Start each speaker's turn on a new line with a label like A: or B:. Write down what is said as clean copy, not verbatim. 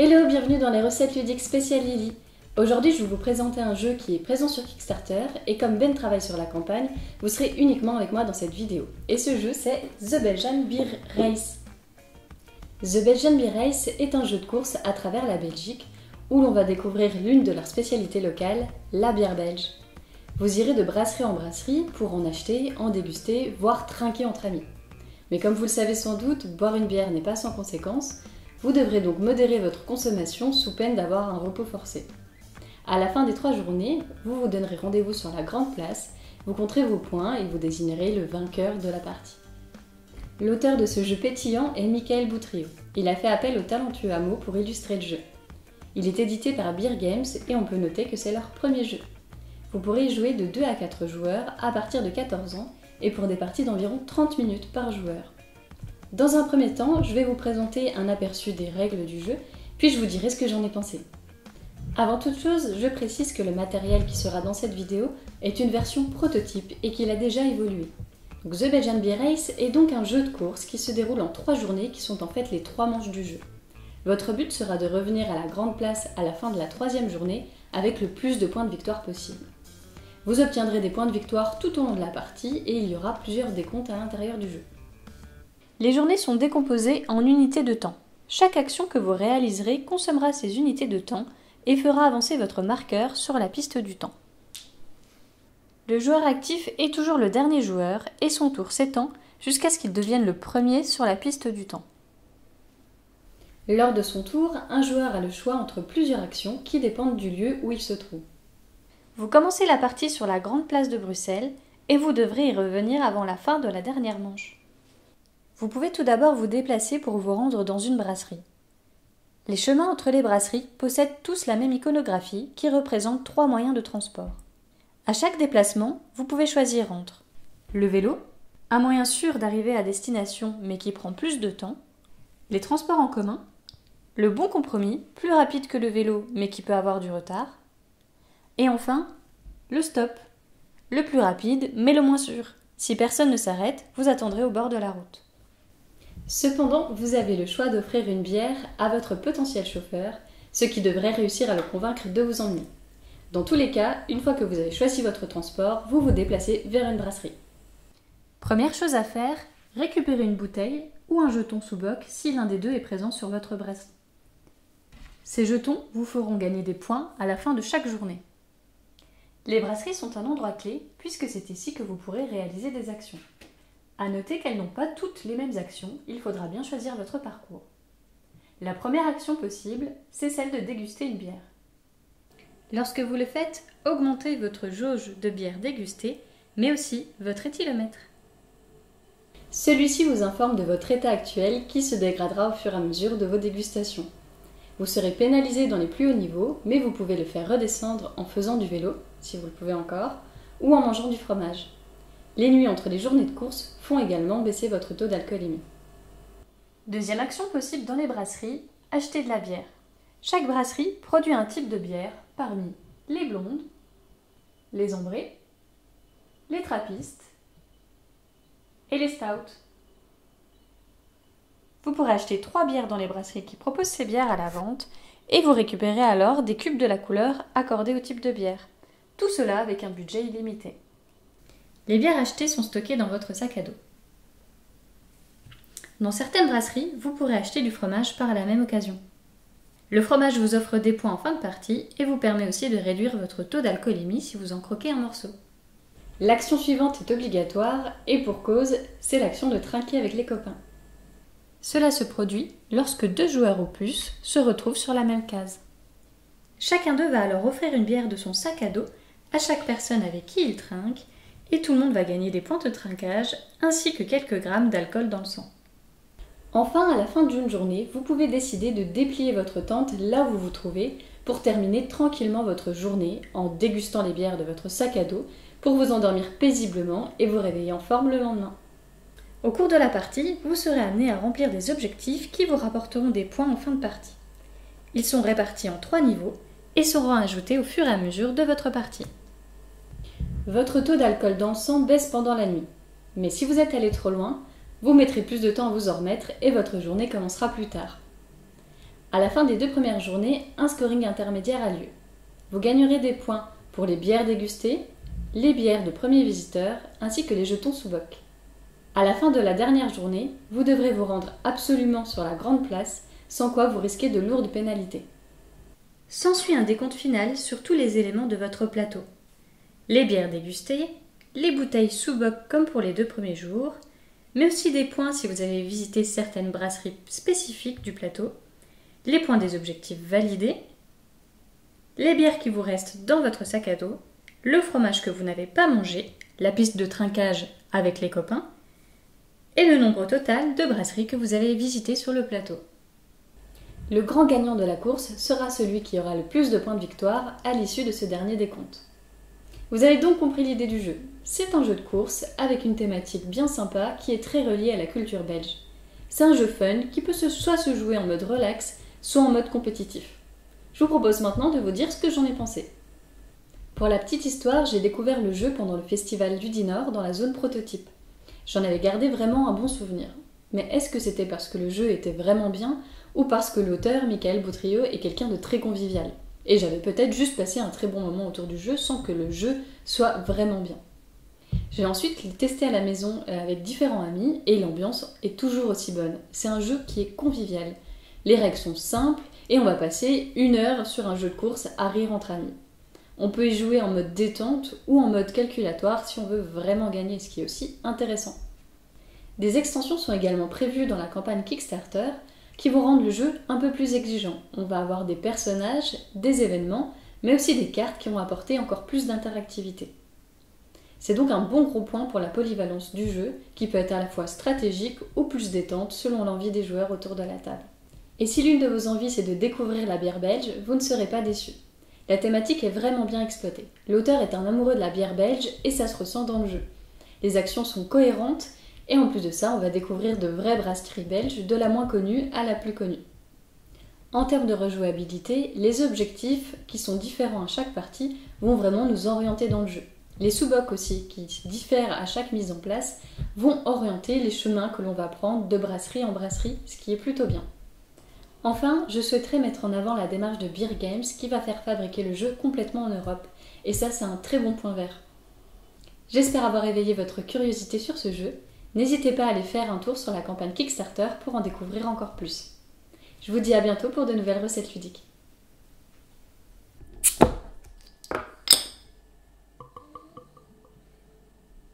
A: Hello, bienvenue dans les recettes ludiques spéciales Lily. Aujourd'hui, je vais vous présenter un jeu qui est présent sur Kickstarter et comme Ben travaille sur la campagne, vous serez uniquement avec moi dans cette vidéo. Et ce jeu, c'est The Belgian Beer Race. The Belgian Beer Race est un jeu de course à travers la Belgique où l'on va découvrir l'une de leurs spécialités locales, la bière belge. Vous irez de brasserie en brasserie pour en acheter, en déguster, voire trinquer entre amis. Mais comme vous le savez sans doute, boire une bière n'est pas sans conséquence. Vous devrez donc modérer votre consommation sous peine d'avoir un repos forcé. À la fin des 3 journées, vous vous donnerez rendez-vous sur la grande place, vous compterez vos points et vous désignerez le vainqueur de la partie. L'auteur de ce jeu pétillant est Michael Boutrio. Il a fait appel au talentueux Hameau pour illustrer le jeu. Il est édité par Beer Games et on peut noter que c'est leur premier jeu. Vous pourrez y jouer de 2 à 4 joueurs à partir de 14 ans et pour des parties d'environ 30 minutes par joueur. Dans un premier temps, je vais vous présenter un aperçu des règles du jeu, puis je vous dirai ce que j'en ai pensé. Avant toute chose, je précise que le matériel qui sera dans cette vidéo est une version prototype et qu'il a déjà évolué. Donc, The Belgian Beer Race est donc un jeu de course qui se déroule en 3 journées qui sont en fait les 3 manches du jeu. Votre but sera de revenir à la grande place à la fin de la 3e journée avec le plus de points de victoire possible. Vous obtiendrez des points de victoire tout au long de la partie et il y aura plusieurs décomptes à l'intérieur du jeu. Les journées sont décomposées en unités de temps. Chaque action que vous réaliserez consommera ces unités de temps et fera avancer votre marqueur sur la piste du temps. Le joueur actif est toujours le dernier joueur et son tour s'étend jusqu'à ce qu'il devienne le premier sur la piste du temps. Lors de son tour, un joueur a le choix entre plusieurs actions qui dépendent du lieu où il se trouve. Vous commencez la partie sur la grande place de Bruxelles et vous devrez y revenir avant la fin de la dernière manche. Vous pouvez tout d'abord vous déplacer pour vous rendre dans une brasserie. Les chemins entre les brasseries possèdent tous la même iconographie qui représente 3 moyens de transport. À chaque déplacement, vous pouvez choisir entre le vélo, un moyen sûr d'arriver à destination mais qui prend plus de temps, les transports en commun, le bon compromis, plus rapide que le vélo mais qui peut avoir du retard, et enfin, le stop, le plus rapide mais le moins sûr. Si personne ne s'arrête, vous attendrez au bord de la route. Cependant, vous avez le choix d'offrir une bière à votre potentiel chauffeur, ce qui devrait réussir à le convaincre de vous emmener. Dans tous les cas, une fois que vous avez choisi votre transport, vous vous déplacez vers une brasserie. Première chose à faire, récupérez une bouteille ou un jeton sous boc si l'un des deux est présent sur votre brasserie. Ces jetons vous feront gagner des points à la fin de chaque journée. Les brasseries sont un endroit clé puisque c'est ici que vous pourrez réaliser des actions. À noter qu'elles n'ont pas toutes les mêmes actions, il faudra bien choisir votre parcours. La première action possible, c'est celle de déguster une bière. Lorsque vous le faites, augmentez votre jauge de bière dégustée, mais aussi votre éthylomètre. Celui-ci vous informe de votre état actuel qui se dégradera au fur et à mesure de vos dégustations. Vous serez pénalisé dans les plus hauts niveaux, mais vous pouvez le faire redescendre en faisant du vélo, si vous le pouvez encore, ou en mangeant du fromage. Les nuits entre les journées de course font également baisser votre taux d'alcoolémie. Deuxième action possible dans les brasseries, acheter de la bière. Chaque brasserie produit un type de bière parmi les blondes, les ambrées, les trappistes et les stouts. Vous pourrez acheter 3 bières dans les brasseries qui proposent ces bières à la vente et vous récupérez alors des cubes de la couleur accordés au type de bière. Tout cela avec un budget illimité. Les bières achetées sont stockées dans votre sac à dos. Dans certaines brasseries, vous pourrez acheter du fromage par la même occasion. Le fromage vous offre des points en fin de partie et vous permet aussi de réduire votre taux d'alcoolémie si vous en croquez un morceau. L'action suivante est obligatoire et pour cause, c'est l'action de trinquer avec les copains. Cela se produit lorsque 2 joueurs ou plus se retrouvent sur la même case. Chacun d'eux va alors offrir une bière de son sac à dos à chaque personne avec qui il trinque et tout le monde va gagner des points de trinquage ainsi que quelques grammes d'alcool dans le sang. Enfin, à la fin d'une journée, vous pouvez décider de déplier votre tente là où vous vous trouvez pour terminer tranquillement votre journée en dégustant les bières de votre sac à dos pour vous endormir paisiblement et vous réveiller en forme le lendemain. Au cours de la partie, vous serez amené à remplir des objectifs qui vous rapporteront des points en fin de partie. Ils sont répartis en 3 niveaux et seront ajoutés au fur et à mesure de votre partie. Votre taux d'alcool dans le sang baisse pendant la nuit. Mais si vous êtes allé trop loin, vous mettrez plus de temps à vous en remettre et votre journée commencera plus tard. À la fin des 2 premières journées, un scoring intermédiaire a lieu. Vous gagnerez des points pour les bières dégustées, les bières de premiers visiteurs ainsi que les jetons sous boc. À la fin de la dernière journée, vous devrez vous rendre absolument sur la grande place, sans quoi vous risquez de lourdes pénalités. S'ensuit un décompte final sur tous les éléments de votre plateau. Les bières dégustées, les bouteilles sous boc comme pour les 2 premiers jours, mais aussi des points si vous avez visité certaines brasseries spécifiques du plateau, les points des objectifs validés, les bières qui vous restent dans votre sac à dos, le fromage que vous n'avez pas mangé, la piste de trinquage avec les copains, et le nombre total de brasseries que vous avez visitées sur le plateau. Le grand gagnant de la course sera celui qui aura le plus de points de victoire à l'issue de ce dernier décompte. Vous avez donc compris l'idée du jeu. C'est un jeu de course avec une thématique bien sympa qui est très reliée à la culture belge. C'est un jeu fun qui peut soit se jouer en mode relax, soit en mode compétitif. Je vous propose maintenant de vous dire ce que j'en ai pensé. Pour la petite histoire, j'ai découvert le jeu pendant le festival du Dinor dans la zone prototype. J'en avais gardé vraiment un bon souvenir. Mais est-ce que c'était parce que le jeu était vraiment bien ou parce que l'auteur, Michael Boutrillo, est quelqu'un de très convivial? Et j'avais peut-être juste passé un très bon moment autour du jeu sans que le jeu soit vraiment bien. J'ai ensuite testé à la maison avec différents amis et l'ambiance est toujours aussi bonne. C'est un jeu qui est convivial. Les règles sont simples et on va passer 1 heure sur un jeu de course à rire entre amis. On peut y jouer en mode détente ou en mode calculatoire si on veut vraiment gagner, ce qui est aussi intéressant. Des extensions sont également prévues dans la campagne Kickstarter qui vont rendre le jeu un peu plus exigeant. On va avoir des personnages, des événements, mais aussi des cartes qui vont apporter encore plus d'interactivité. C'est donc un bon gros point pour la polyvalence du jeu, qui peut être à la fois stratégique ou plus détente selon l'envie des joueurs autour de la table. Et si l'une de vos envies c'est de découvrir la bière belge, vous ne serez pas déçus. La thématique est vraiment bien exploitée. L'auteur est un amoureux de la bière belge et ça se ressent dans le jeu. Les actions sont cohérentes et en plus de ça, on va découvrir de vraies brasseries belges, de la moins connue à la plus connue. En termes de rejouabilité, les objectifs, qui sont différents à chaque partie, vont vraiment nous orienter dans le jeu. Les sous-bocs aussi, qui diffèrent à chaque mise en place, vont orienter les chemins que l'on va prendre de brasserie en brasserie, ce qui est plutôt bien. Enfin, je souhaiterais mettre en avant la démarche de Beer Games qui va faire fabriquer le jeu complètement en Europe, et ça c'est un très bon point vert. J'espère avoir éveillé votre curiosité sur ce jeu. N'hésitez pas à aller faire un tour sur la campagne Kickstarter pour en découvrir encore plus. Je vous dis à bientôt pour de nouvelles recettes ludiques.